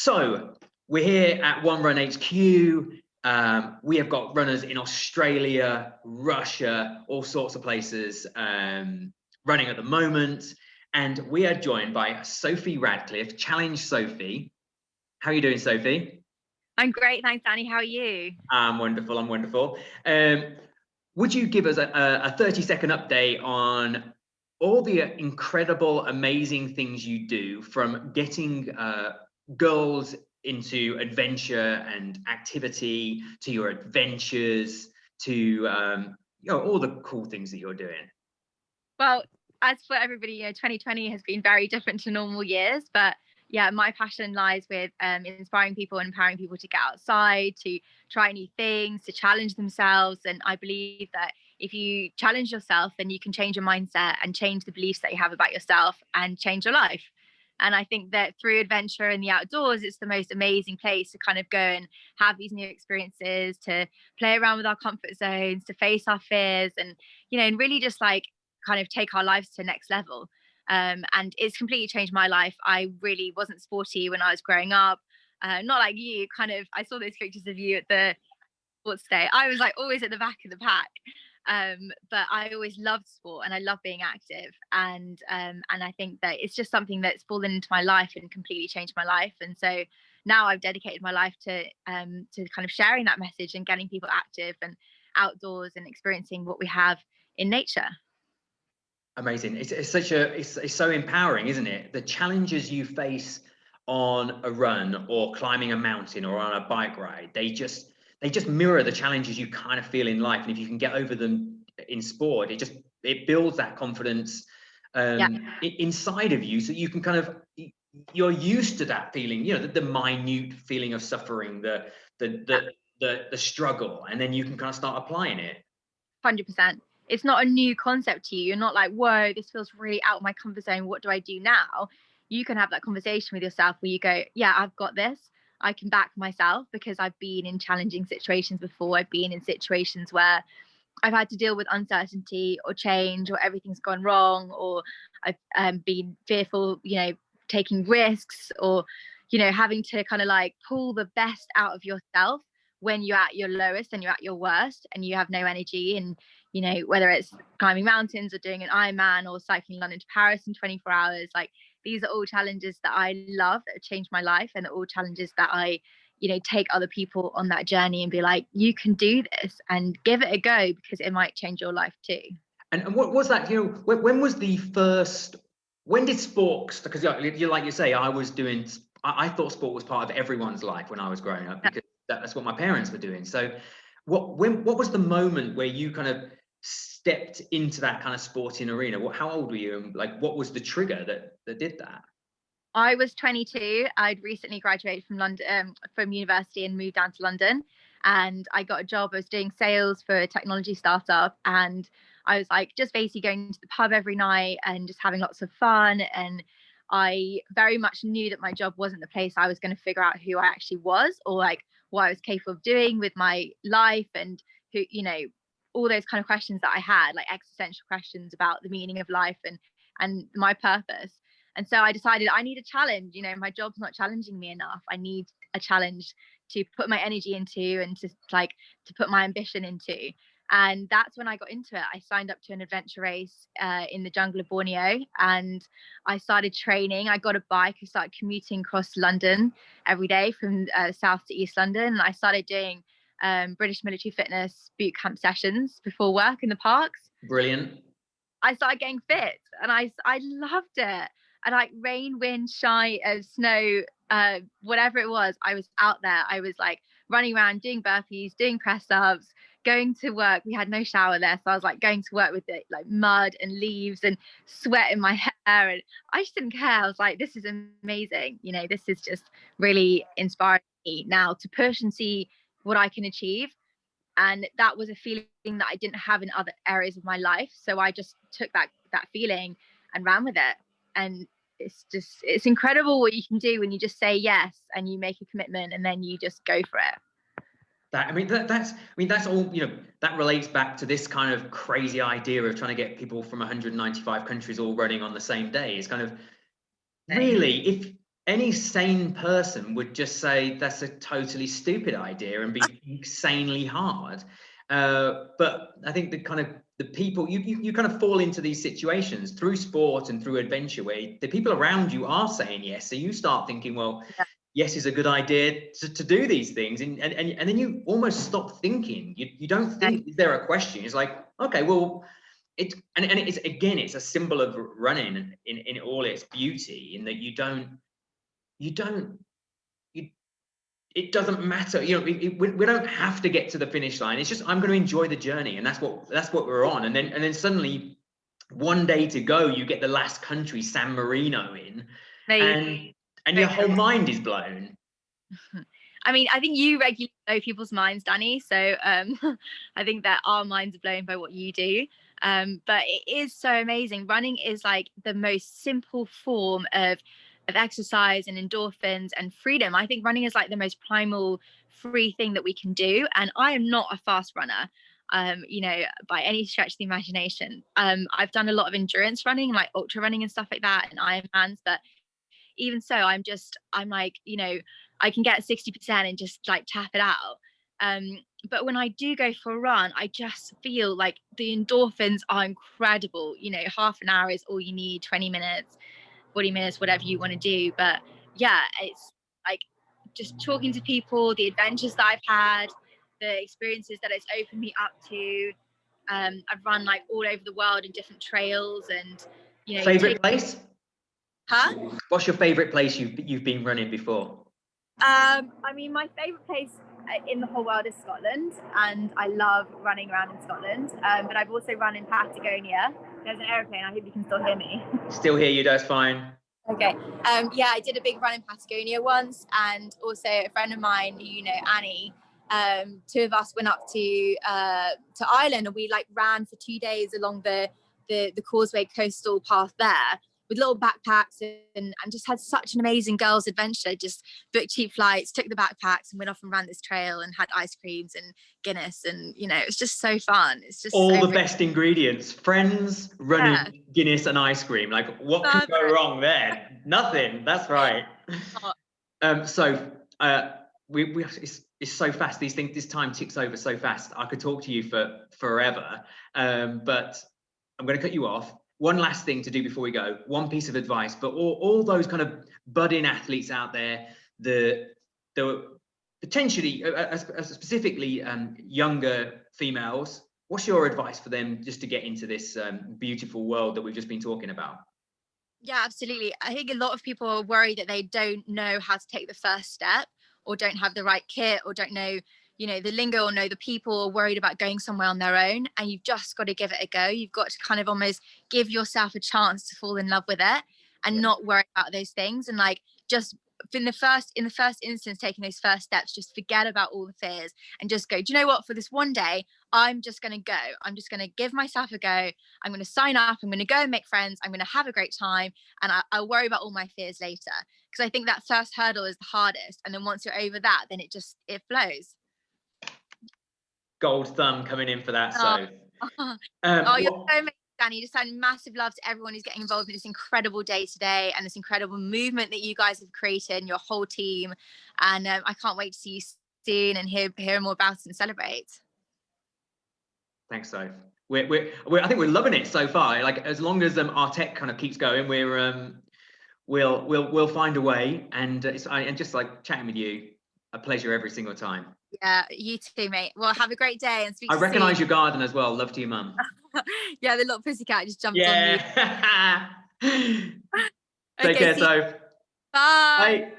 So we're here at One Run HQ. We have got runners in Australia, Russia, all sorts of places running at the moment. And we are joined by Sophie Radcliffe, Challenge Sophie. How are you doing, Sophie? I'm great, thanks, Danny. How are you? I'm wonderful, I'm wonderful. Would you give us a 30-second update on all the incredible, amazing things you do, from getting girls into adventure and activity, to your adventures, to all the cool things that you're doing? Well, as for everybody, 2020 has been very different to normal years, but yeah, my passion lies with inspiring people and empowering people to get outside, to try new things, to challenge themselves. And I believe that if you challenge yourself, then you can change your mindset and change the beliefs that you have about yourself and change your life. And I think that through adventure in the outdoors, it's the most amazing place to kind of go and have these new experiences, to play around with our comfort zones, to face our fears, and and really just like kind of take our lives to the next level. And it's completely changed my life. I really wasn't sporty when I was growing up. Not like you, kind of. I saw those pictures of you at the sports day. I was like always at the back of the pack. But I always loved sport and I love being active. And I think that it's just something that's fallen into my life and completely changed my life. And so now I've dedicated my life to kind of sharing that message and getting people active and outdoors and experiencing what we have in nature. Amazing. It's so empowering, isn't it? The challenges you face on a run or climbing a mountain or on a bike ride, they just mirror the challenges you kind of feel in life. And if you can get over them in sport, it builds that confidence inside of you, so you can kind of, you're used to that feeling, the minute feeling of suffering, the struggle, and then you can kind of start applying it. 100%. It's not a new concept to you. You're not like, whoa, this feels really out of my comfort zone. What do I do now? You can have that conversation with yourself where you go, yeah, I've got this. I can back myself because I've been in challenging situations before. I've been in situations where I've had to deal with uncertainty or change, or everything's gone wrong, or I've been fearful, taking risks, or, having to kind of like pull the best out of yourself when you're at your lowest and you're at your worst and you have no energy. And whether it's climbing mountains or doing an Ironman or cycling London to Paris in 24 hours, like these are all challenges that I love, that have changed my life, and all challenges that I take other people on that journey and be like, you can do this, and give it a go, because it might change your life too. And what was that, when was the first, when did sports, because like you say, I thought sport was part of everyone's life when I was growing up, because that's what my parents were doing. So what was the moment where you kind of stepped into that kind of sporting arena? How old were you, and like what was the trigger that did that? I was 22. I'd recently graduated from London, from university, and moved down to London. And I got a job. I was doing sales for a technology startup, and I was like just basically going to the pub every night and just having lots of fun. And I very much knew that my job wasn't the place I was going to figure out who I actually was, or like what I was capable of doing with my life, and who, all those kind of questions that I had, like existential questions about the meaning of life and my purpose. And so I decided I need a challenge. My job's not challenging me enough. I need a challenge to put my energy into, and to put my ambition into. And that's when I got into it. I signed up to an adventure race in the jungle of Borneo, and I started training. I got a bike. I started commuting across London every day from south to east London. And I started doing British military fitness boot camp sessions before work in the parks. Brilliant. I started getting fit, and I loved it. And like rain, wind, shine, snow, whatever it was, I was out there. I was like running around, doing burpees, doing press ups, going to work. We had no shower there, so I was like going to work with it, like mud and leaves and sweat in my hair, and I just didn't care. I was like, this is amazing. This is just really inspiring me now to push and see what I can achieve. And that was a feeling that I didn't have in other areas of my life. So I just took that feeling and ran with it. And it's incredible what you can do when you just say yes and you make a commitment and then you just go for it. That's all, that relates back to this kind of crazy idea of trying to get people from 195 countries all running on the same day. It's kind of, really, any sane person would just say that's a totally stupid idea and be insanely hard. But I think the people you kind of fall into these situations through sport and through adventure where the people around you are saying yes. So you start thinking, well, yes is a good idea to do these things. And then you almost stop thinking. You don't think, is there a question? It's like, okay, well, it's it's a symbol of running in all its beauty, in that it doesn't matter, we don't have to get to the finish line. It's just, I'm going to enjoy the journey, and that's what we're on. And then suddenly, one day to go, you get the last country, San Marino, in, and your whole mind is blown. I mean, I think you regularly blow people's minds, Danny. So I think that our minds are blown by what you do. But it is so amazing. Running is like the most simple form of exercise and endorphins and freedom. I think running is like the most primal, free thing that we can do. And I am not a fast runner, by any stretch of the imagination. I've done a lot of endurance running, like ultra running and stuff like that, and Ironmans. But even so, I'm like, I can get 60% and just like tap it out. But when I do go for a run, I just feel like the endorphins are incredible. Half an hour is all you need, 20 minutes, 40 minutes, whatever you want to do. But yeah, it's like just talking to people, the adventures that I've had, the experiences that it's opened me up to. I've run like all over the world in different trails, and favorite place? Huh? What's your favorite place you've been running before? I mean, my favorite place in the whole world is Scotland, and I love running around in Scotland. But I've also run in Patagonia. There's an airplane. I hope you can still hear me. Still hear you. That's fine. Okay. Yeah, I did a big run in Patagonia once, and also a friend of mine, Annie. Two of us went up to Ireland, and we like ran for 2 days along the Causeway coastal path there, with little backpacks, and just had such an amazing girls' adventure. Just booked cheap flights, took the backpacks, and went off and ran this trail, and had ice creams and Guinness, and it was just so fun. It's just all the best ingredients: friends, running, Guinness, and ice cream. Like, what could go wrong there? Nothing. That's right. So it's so fast. This time ticks over so fast. I could talk to you for forever, but I'm going to cut you off. One last thing to do before we go, one piece of advice, but all those kind of budding athletes out there, the potentially, specifically younger females, what's your advice for them just to get into this beautiful world that we've just been talking about? Yeah, absolutely. I think a lot of people are worried that they don't know how to take the first step, or don't have the right kit, or don't know the lingo, or know the people, or worried about going somewhere on their own. And you've just got to give it a go. You've got to kind of almost give yourself a chance to fall in love with it, and not worry about those things. And like, just in the first instance, taking those first steps, just forget about all the fears and just go, do you know what, for this one day, I'm just going to go. I'm just going to give myself a go. I'm going to sign up. I'm going to go and make friends. I'm going to have a great time. And I'll worry about all my fears later. Because I think that first hurdle is the hardest. And then once you're over that, then it flows. Gold thumb coming in for that. So you're so amazing, Danny. Just send massive love to everyone who's getting involved in this incredible day today, and this incredible movement that you guys have created, and your whole team. And I can't wait to see you soon and hear more about it and celebrate. Thanks, Soph. I think we're loving it so far. Like, as long as our tech kind of keeps going, we'll find a way. And and just like chatting with you, a pleasure every single time. Yeah, you too, mate. Well, have a great day, and speak. I recognise your garden as well. Love to your mum. Yeah, the little pussycat just jumped on you. Take care, Soph. Bye. Bye.